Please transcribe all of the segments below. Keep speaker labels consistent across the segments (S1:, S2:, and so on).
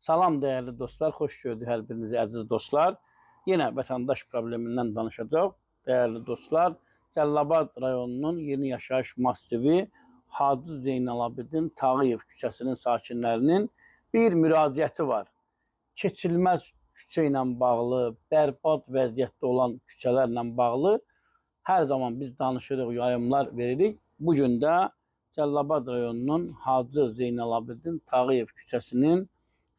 S1: Salam değerli dostlar, xoş gördük hər birinizi əziz dostlar. Yenə vətəndaş problemindən danışacaq. Değerli dostlar, Cəlilabad rayonunun yeni yaşayış massivi Hacı Zeynalabdin Tağıyev küçəsinin sakinlərinin bir müraciəti var. Keçilməz küçə ilə bağlı, bərbad vəziyyətdə olan küçələrlə bağlı hər zaman biz danışırıq, yayımlar veririk. Bugün də Cəlilabad rayonunun Hacı Zeynalabdin Tağıyev küçəsinin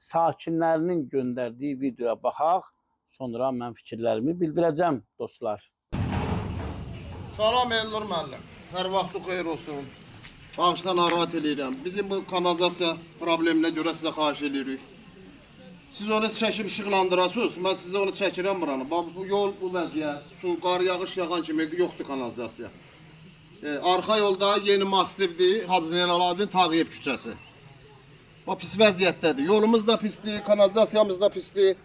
S1: sakinlərinin göndərdiyi videoya baxaq. Sonra mən fikirlərimi bildirəcəm dostlar.
S2: Salam Elnur müəllim. Hər vaxtı xeyir olsun. Bağışla narahat edirəm. Bizim bu kanalizasiya probleminə görə sizə xahiş edirik. Siz onu çəkib işıqlandırasınız. Mən sizə onu çəkirəm buranı. Bu yol, bu vəziyyət, su, qar yağış yağan kimi yoxdur kanalizasiya. Arxa yolda yeni masivdir. Hacı Zeynalabdin Tağıyev küçəsi. Bu pis vəziyyətdədir. Yolumuz da pisdir, kanalizasiyamız da pisdir.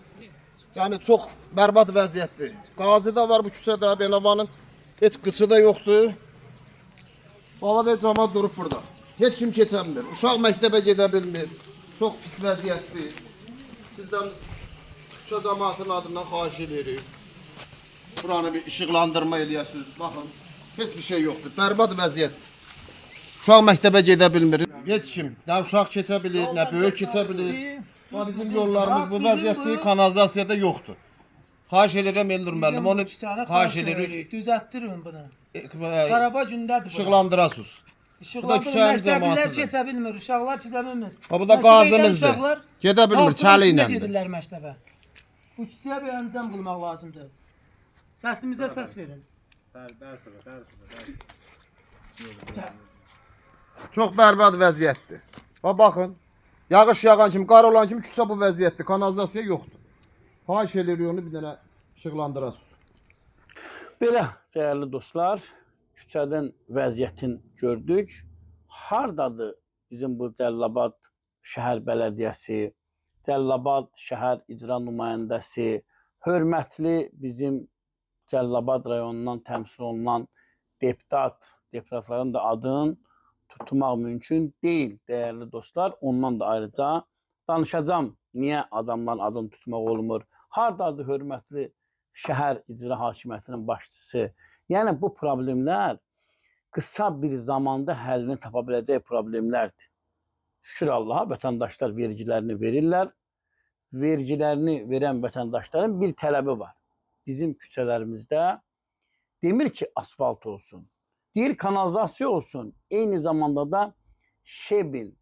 S2: Yəni çox bərbad vəziyyətdir. Qazi da var bu küçədə, Benavanın heç qıçı da yoxdur. Baba da cəmaət durub burada. Heç kim keçə bilmir. Uşaq məktəbə gedə bilmir. Çox pis vəziyyətdir. Sizdən küçə cəmaatının adından xahiş edirik. Buranı bir işıqlandırma eləyəsiniz. Baxın, heç bir şey yoxdur. Bərbad vəziyyətdir. Uşaq məktəbə gedə bilmir. Heç kim. Nə uşaq keçə bilir, nə böyük keçə bilir. Bizim yollarımız bu vəziyyətdə kanalizasiyada yoxdur. Xahiş edirəm Elnur müəllim, onu xahiş edirik.
S3: Düzəltdirin bunu. Xaraba gündədir bu.
S2: İşıqlandırasınız.
S3: İşıqlandırın, məktəblər keçə bilmir, uşaqlar keçə bilmir.
S2: Bu da qazimizdir. Gedə bilmir, çəli ilə.
S3: Gedirlər məktəbə. Bu küçəyə bir əncam qılmaq lazımdır. Səsimizə səs verin.
S2: Çox bərbad vəziyyətdir. Baxın, yağış yağan kimi, qar olan kimi küçə bu vəziyyətdir. Kanalizasiya yoxdur. Xahiş edirik onu bir dənə işıqlandırasınız.
S1: Belə değerli dostlar, küçədən vəziyyətini gördük. Hardadır bizim bu Cəlilabad şəhər bələdiyyəsi, Cəlilabad şəhər icra nümayəndəsi, hörmətli bizim Cəlilabad rayonundan təmsil olunan deputatların da adını tutmaq mümkün deyil değerli dostlar. Ondan da ayrıca danışacağım. Niyə adamların adını tutmaq olmur? Hardadır hörmətli şəhər icra hakimiyyətinin başçısı? Yəni bu problemlər qısa bir zamanda həllini tapa biləcək problemlərdir. Şükür Allaha vətəndaşlar vergilərini verirlər. Vergilərini verən vətəndaşların bir tələbi var. Bizim küçələrimizdə demir ki asfalt olsun. Deyir kanalizasiya olsun. Eyni zamanda da şebin,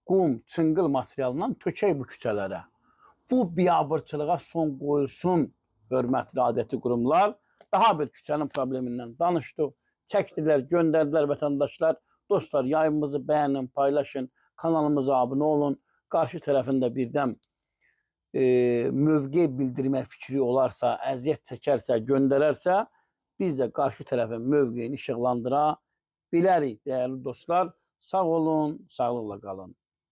S1: qum, çınqıl materialından tökək bu küçələrə. Bu biabırçılığa son qoyulsun hörmətli adəti qurumlar. Daha bir küçənin problemindən danışdıq. Çəkdilər, göndərdilər vətəndaşlar. Dostlar, yayımımızı bəyənin, paylaşın, kanalımıza abunə olun. Qarşı tərəfində birdən mövqe bildirmək fikri olarsa, əziyyət çəkərsə, göndərərsə, biz də qarşı tərəfin mövqeyini işıqlandıra bilərik, değerli dostlar. Sağ olun, sağlıqla qalın.